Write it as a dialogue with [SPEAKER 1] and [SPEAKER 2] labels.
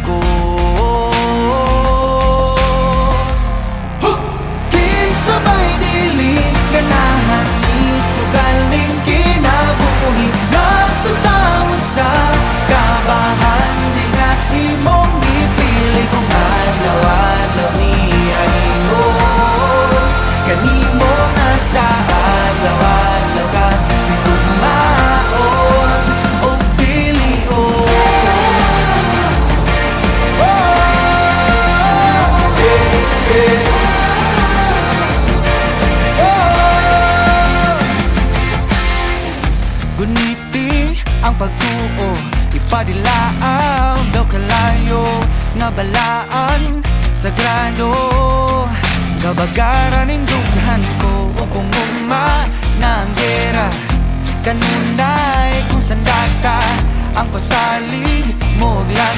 [SPEAKER 1] ko. Kinsabay dili ganahan ni sugaling kinabuhi ngadto sa usa kabahan di nga imong gipili kung adlaw-adlaw ni ingon kanimo nga sa adlaw-adlaw ka tugmaon o pilion. Guniti ang pagtuo, ipadilaang daw kalayo nga balaan sagrado. Gabagaran ning dughan ko o kung ugma na ang gera kanunay kung sandata ang pasalig mo